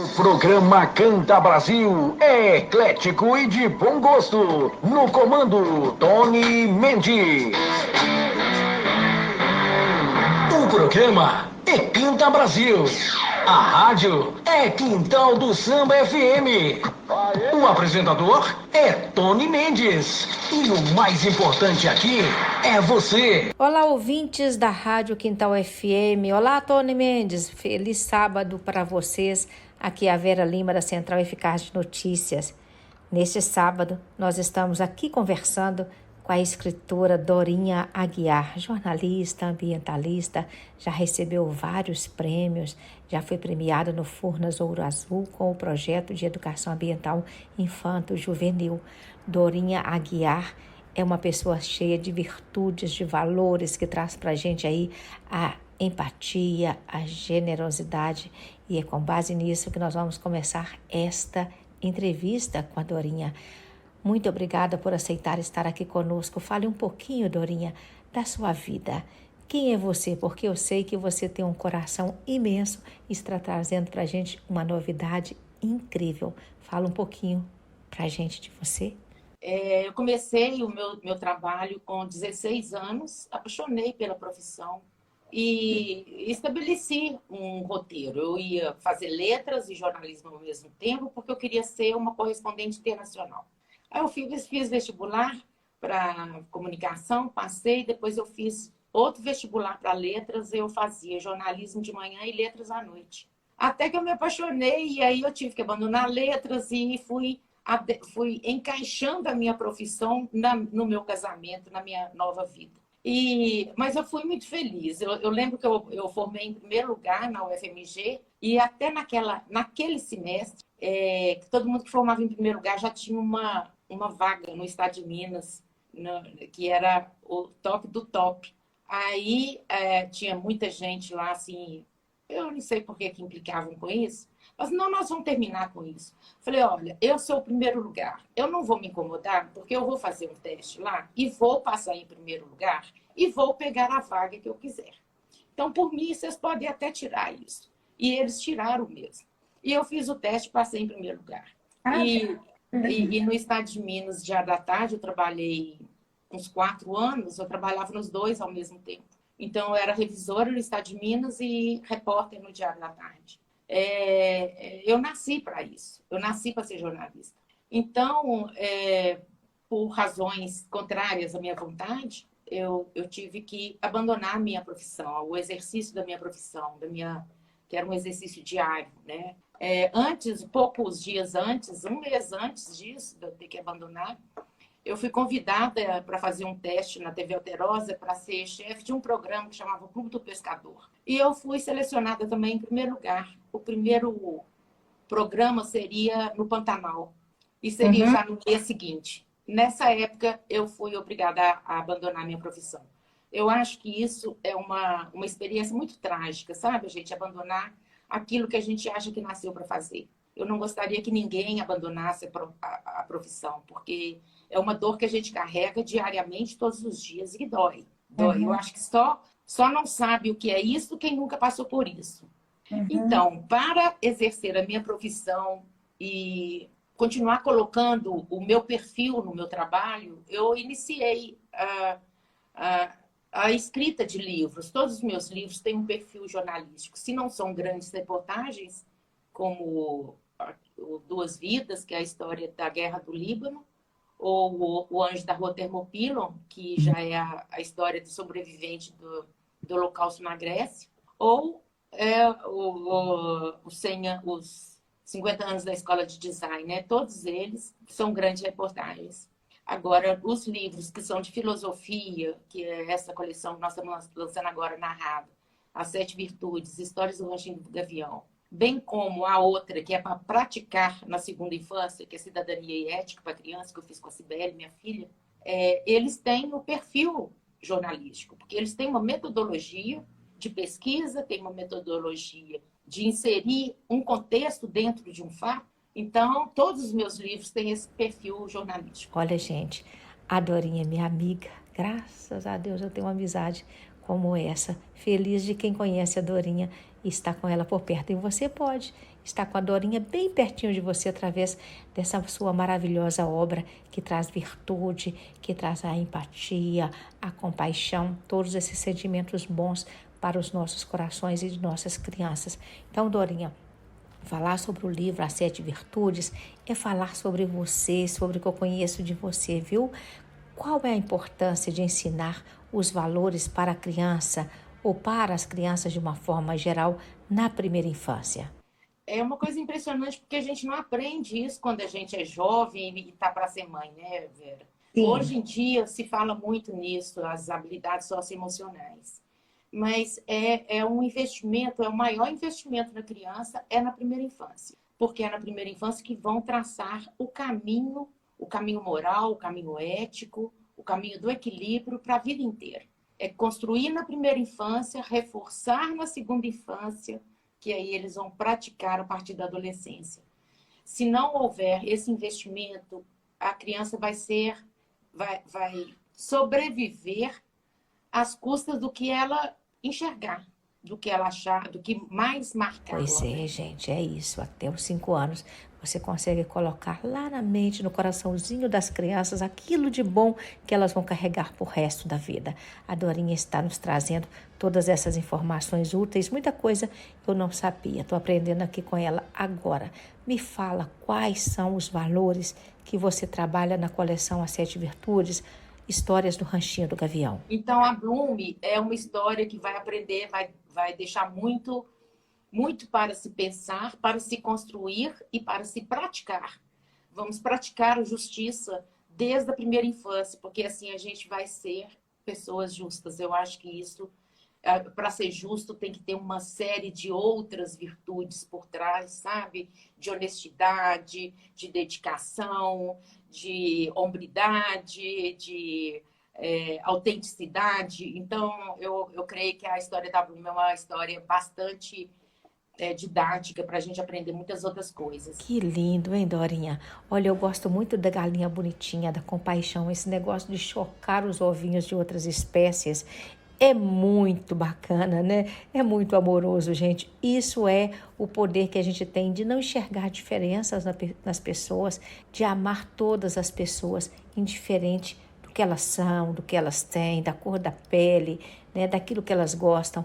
O programa Canta Brasil é eclético e de bom gosto. No comando, Tony Mendes. O programa é Canta Brasil. A rádio é Quintal do Samba FM. O apresentador é Tony Mendes. E o mais importante aqui é você. Olá, ouvintes da Rádio Quintal FM. Olá, Tony Mendes. Feliz sábado para vocês. Aqui é a Vera Lima, da Central Eficaz de Notícias. Neste sábado, nós estamos aqui conversando com a escritora Dorinha Aguiar, jornalista, ambientalista, já recebeu vários prêmios, já foi premiada no Furnas Ouro Azul com o projeto de educação ambiental infanto-juvenil. Dorinha Aguiar é uma pessoa cheia de virtudes, de valores, que traz para a gente aí a empatia, a generosidade, e é com base nisso que nós vamos começar esta entrevista com a Dorinha. Muito obrigada por aceitar estar aqui conosco. Fale um pouquinho, Dorinha, da sua vida. Quem é você? Porque eu sei que você tem um coração imenso e está trazendo para a gente uma novidade incrível. Fala um pouquinho para a gente de você. Eu comecei o meu trabalho com 16 anos, apaixonei pela profissão e estabeleci um roteiro. Eu ia fazer letras e jornalismo ao mesmo tempo, porque eu queria ser uma correspondente internacional. Aí eu fiz vestibular para comunicação, passei, depois eu fiz outro vestibular para letras, eu fazia jornalismo de manhã e letras à noite. Até que eu me apaixonei e aí eu tive que abandonar letras e fui encaixando a minha profissão no meu casamento, na minha nova vida. Mas eu fui muito feliz. Eu lembro que eu formei em primeiro lugar na UFMG e até naquele semestre, que todo mundo que formava em primeiro lugar já tinha uma vaga no estado de Minas, que era o top do top. Aí tinha muita gente lá, assim, eu não sei por que implicavam com isso, mas não, nós vamos terminar com isso. Falei, olha, eu sou o primeiro lugar, eu não vou me incomodar, porque eu vou fazer um teste lá e vou passar em primeiro lugar e vou pegar a vaga que eu quiser. Então, por mim, vocês podem até tirar isso. E eles tiraram mesmo. E eu fiz o teste, passei em primeiro lugar. E no estado de Minas, Diário da Tarde, eu trabalhei uns 4 anos, eu trabalhava nos dois ao mesmo tempo. Então, eu era revisora no estado de Minas e repórter no Diário da Tarde. Eu nasci para isso, eu nasci para ser jornalista. Então, por razões contrárias à minha vontade, eu tive que abandonar a minha profissão, o exercício da minha profissão, que era um exercício diário, né? Poucos dias antes, um mês antes disso, de eu ter que abandonar, eu fui convidada para fazer um teste na TV Alterosa para ser chefe de um programa que chamava Clube do Pescador. E eu fui selecionada também em primeiro lugar. O primeiro programa seria no Pantanal e seria já no dia seguinte. Nessa época, eu fui obrigada a abandonar minha profissão. Eu acho que isso é uma experiência muito trágica, sabe? A gente abandonar aquilo que a gente acha que nasceu para fazer. Eu não gostaria que ninguém abandonasse a profissão, porque é uma dor que a gente carrega diariamente, todos os dias, e dói. Dói. Eu acho que só não sabe o que é isso quem nunca passou por isso. Então, para exercer a minha profissão e continuar colocando o meu perfil no meu trabalho, eu iniciei a escrita de livros. Todos os meus livros têm um perfil jornalístico. Se não são grandes reportagens, como Duas Vidas, que é a história da Guerra do Líbano, ou O Anjo da Rua Termopilon, que já é a história do sobrevivente do Holocausto na Grécia, ou os 50 anos da Escola de Design, né? Todos eles são grandes reportagens. Agora, os livros que são de filosofia, que é essa coleção que nós estamos lançando agora, narrada, As 7 Virtudes, Histórias do Ranchinho do Gavião, bem como a outra, que é para praticar na segunda infância, que é Cidadania e Ética para Criança, que eu fiz com a Cibele, minha filha, eles têm o perfil jornalístico, porque eles têm uma metodologia de pesquisa, têm uma metodologia de inserir um contexto dentro de um fato. Então, todos os meus livros têm esse perfil jornalístico. Olha, gente, a Dorinha é minha amiga. Graças a Deus eu tenho uma amizade como essa. Feliz de quem conhece a Dorinha e está com ela por perto. E você pode estar com a Dorinha bem pertinho de você através dessa sua maravilhosa obra que traz virtude, que traz a empatia, a compaixão, todos esses sentimentos bons para os nossos corações e de nossas crianças. Então, Dorinha, falar sobre o livro As Sete Virtudes é falar sobre você, sobre o que eu conheço de você, viu? Qual é a importância de ensinar os valores para a criança ou para as crianças de uma forma geral na primeira infância? É uma coisa impressionante porque a gente não aprende isso quando a gente é jovem e está para ser mãe, né, Vera? Sim. Hoje em dia se fala muito nisso, as habilidades socioemocionais. Mas é um investimento, é o maior investimento na criança, é na primeira infância. Porque é na primeira infância que vão traçar o caminho moral, o caminho ético, o caminho do equilíbrio para a vida inteira. É construir na primeira infância, reforçar na segunda infância, que aí eles vão praticar a partir da adolescência. Se não houver esse investimento, a criança vai sobreviver às custas do que ela enxergar, do que ela achar, do que mais marcar. Pois é, gente, é isso. Até os 5 anos você consegue colocar lá na mente, no coraçãozinho das crianças, aquilo de bom que elas vão carregar pro resto da vida. A Dorinha está nos trazendo todas essas informações úteis, muita coisa eu não sabia. Estou aprendendo aqui com ela agora. Me fala quais são os valores que você trabalha na coleção As Sete Virtudes, Histórias do Ranchinho do Gavião. Então, a Bloom é uma história que vai aprender, vai deixar muito para se pensar, para se construir e para se praticar. Vamos praticar a justiça desde a primeira infância, porque assim a gente vai ser pessoas justas. Eu acho que isso, para ser justo, tem que ter uma série de outras virtudes por trás, sabe? De honestidade, de dedicação, de hombridade, de autenticidade. Então, eu creio que a história da Bloom é uma história bastante didática para a gente aprender muitas outras coisas. Que lindo, hein, Dorinha? Olha, eu gosto muito da galinha bonitinha, da compaixão, esse negócio de chocar os ovinhos de outras espécies. É muito bacana, né? É muito amoroso, gente. Isso é o poder que a gente tem de não enxergar diferenças nas pessoas, de amar todas as pessoas, indiferente do que elas são, do que elas têm, da cor da pele, né? Daquilo que elas gostam.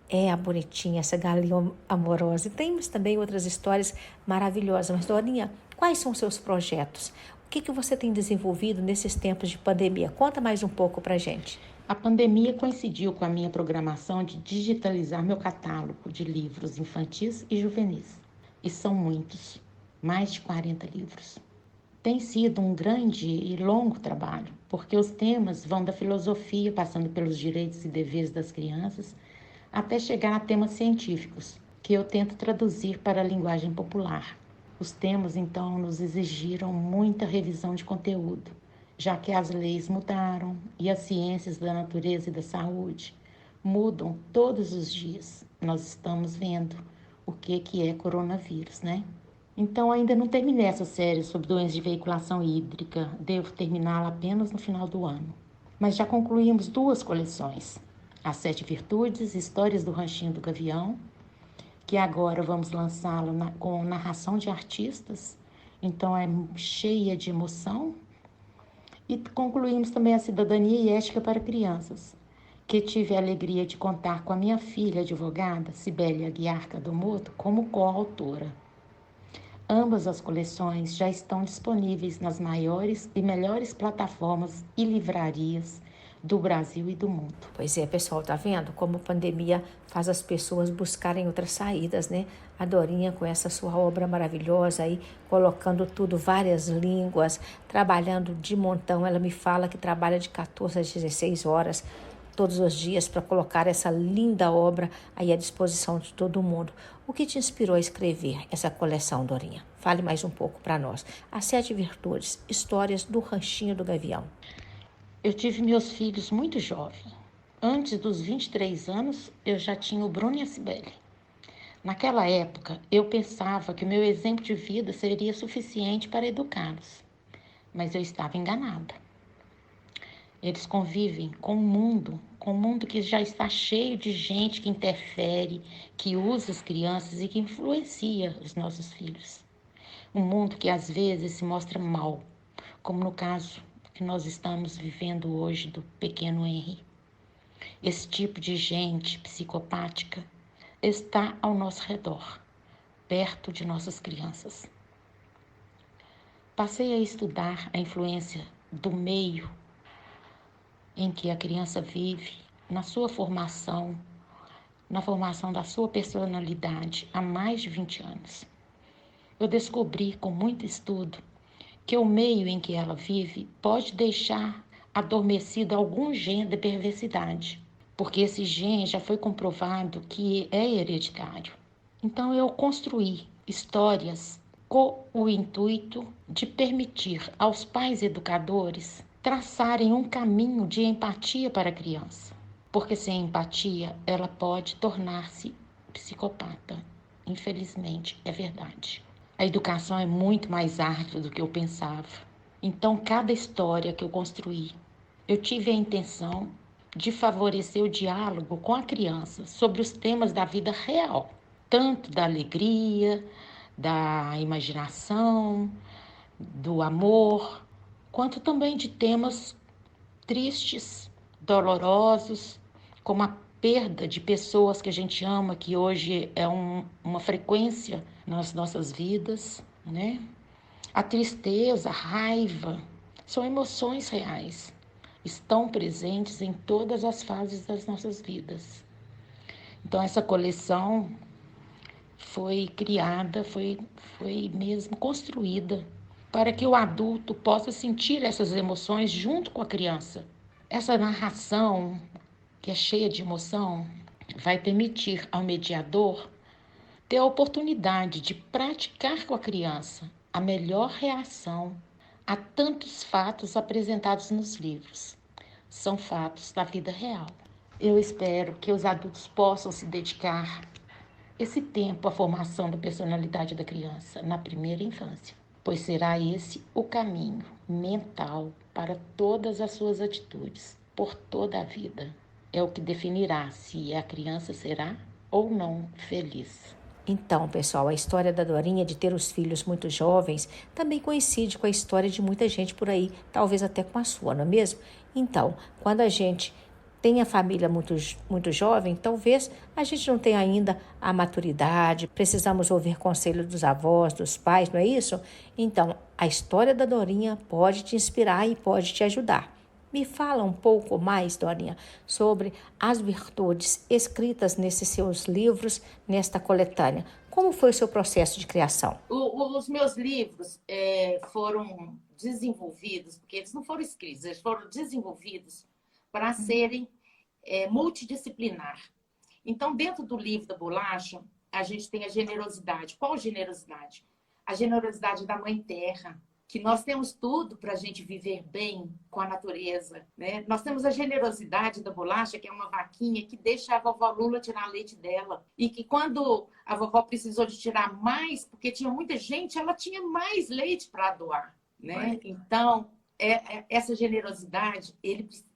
É a bonitinha, essa galinha amorosa. E temos também outras histórias maravilhosas. Mas, Dorinha, quais são os seus projetos? O que você tem desenvolvido nesses tempos de pandemia? Conta mais um pouco pra gente. A pandemia coincidiu com a minha programação de digitalizar meu catálogo de livros infantis e juvenis. E são muitos, mais de 40 livros. Tem sido um grande e longo trabalho, porque os temas vão da filosofia, passando pelos direitos e deveres das crianças, até chegar a temas científicos, que eu tento traduzir para a linguagem popular. Os temas, então, nos exigiram muita revisão de conteúdo, já que as leis mudaram e as ciências da natureza e da saúde mudam todos os dias. Nós estamos vendo o que é coronavírus, né? Então, ainda não terminei essa série sobre doenças de veiculação hídrica, devo terminá-la apenas no final do ano. Mas já concluímos 2 coleções, As Sete Virtudes, Histórias do Ranchinho do Gavião, que agora vamos lançá-la com narração de artistas, então é cheia de emoção. E concluímos também a Cidadania e Ética para Crianças, que tive a alegria de contar com a minha filha advogada, Cibele Aguiar Cadomoto, como coautora. Ambas as coleções já estão disponíveis nas maiores e melhores plataformas e livrarias do Brasil e do mundo. Pois é, pessoal, tá vendo como a pandemia faz as pessoas buscarem outras saídas, né? A Dorinha com essa sua obra maravilhosa aí, colocando tudo, várias línguas, trabalhando de montão. Ela me fala que trabalha de 14 às 16 horas todos os dias para colocar essa linda obra aí à disposição de todo mundo. O que te inspirou a escrever essa coleção, Dorinha? Fale mais um pouco para nós. As Sete Virtudes, Histórias do Ranchinho do Gavião. Eu tive meus filhos muito jovem. Antes dos 23 anos, eu já tinha o Bruno e a Cibele. Naquela época, eu pensava que o meu exemplo de vida seria suficiente para educá-los. Mas eu estava enganada. Eles convivem com um mundo que já está cheio de gente que interfere, que usa as crianças e que influencia os nossos filhos. Um mundo que às vezes se mostra mal, como no caso que nós estamos vivendo hoje do pequeno Henry. Esse tipo de gente psicopática está ao nosso redor, perto de nossas crianças. Passei a estudar a influência do meio em que a criança vive, na sua formação, na formação da sua personalidade há mais de 20 anos. Eu descobri com muito estudo que o meio em que ela vive pode deixar adormecido algum gene de perversidade, porque esse gene já foi comprovado que é hereditário. Então eu construí histórias com o intuito de permitir aos pais educadores traçarem um caminho de empatia para a criança, porque sem empatia ela pode tornar-se psicopata. Infelizmente, é verdade. A educação é muito mais árdua do que eu pensava. Então, cada história que eu construí, eu tive a intenção de favorecer o diálogo com a criança sobre os temas da vida real, tanto da alegria, da imaginação, do amor, quanto também de temas tristes, dolorosos, como a perda de pessoas que a gente ama, que hoje é uma frequência nas nossas vidas, né? A tristeza, a raiva, são emoções reais, estão presentes em todas as fases das nossas vidas. Então essa coleção foi criada, foi mesmo construída para que o adulto possa sentir essas emoções junto com a criança. Essa narração, que é cheia de emoção, vai permitir ao mediador ter a oportunidade de praticar com a criança a melhor reação a tantos fatos apresentados nos livros. São fatos da vida real. Eu espero que os adultos possam se dedicar esse tempo à formação da personalidade da criança na primeira infância, pois será esse o caminho mental para todas as suas atitudes, por toda a vida. É o que definirá se a criança será ou não feliz. Então, pessoal, a história da Dorinha de ter os filhos muito jovens também coincide com a história de muita gente por aí, talvez até com a sua, não é mesmo? Então, quando a gente tem a família muito jovem, talvez a gente não tenha ainda a maturidade, precisamos ouvir conselho dos avós, dos pais, não é isso? Então, a história da Dorinha pode te inspirar e pode te ajudar. Me fala um pouco mais, Dorinha, sobre as virtudes escritas nesses seus livros, nesta coletânea. Como foi o seu processo de criação? Os meus livros foram desenvolvidos, porque eles não foram escritos, eles foram desenvolvidos para serem multidisciplinar. Então, dentro do livro da bolacha, a gente tem a generosidade. Qual generosidade? A generosidade da Mãe Terra, que nós temos tudo para a gente viver bem com a natureza, né? Nós temos a generosidade da bolacha, que é uma vaquinha que deixa a vovó Lula tirar leite dela. E que quando a vovó precisou de tirar mais, porque tinha muita gente, ela tinha mais leite para doar, né? Então, essa generosidade,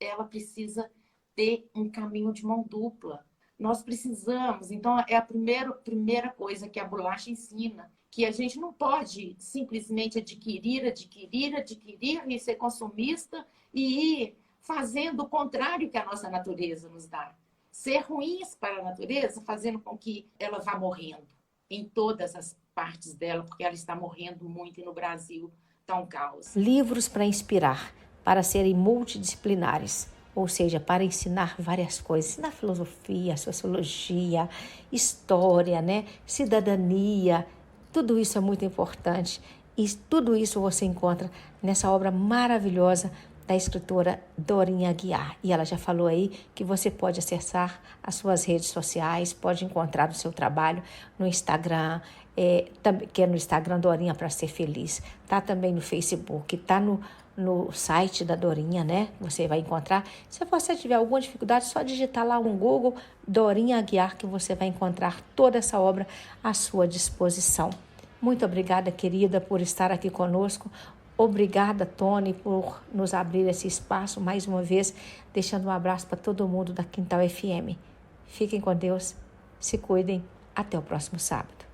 ela precisa ter um caminho de mão dupla. Nós precisamos, então é a primeira coisa que a bolacha ensina, que a gente não pode simplesmente adquirir e ser consumista e ir fazendo o contrário que a nossa natureza nos dá. Ser ruins para a natureza, fazendo com que ela vá morrendo em todas as partes dela, porque ela está morrendo muito e no Brasil está um caos. Livros para inspirar, para serem multidisciplinares, ou seja, para ensinar várias coisas, ensinar filosofia, sociologia, história, né? Cidadania. Tudo isso é muito importante e tudo isso você encontra nessa obra maravilhosa da escritora Dorinha Aguiar. E ela já falou aí que você pode acessar as suas redes sociais, pode encontrar o seu trabalho no Instagram, que é no Instagram Dorinha para Ser Feliz. Tá também no Facebook, tá no site da Dorinha, né? Você vai encontrar. Se você tiver alguma dificuldade, é só digitar lá um Google Dorinha Aguiar, que você vai encontrar toda essa obra à sua disposição. Muito obrigada, querida, por estar aqui conosco. Obrigada, Tony, por nos abrir esse espaço mais uma vez, deixando um abraço para todo mundo da Quintal FM. Fiquem com Deus, se cuidem, até o próximo sábado.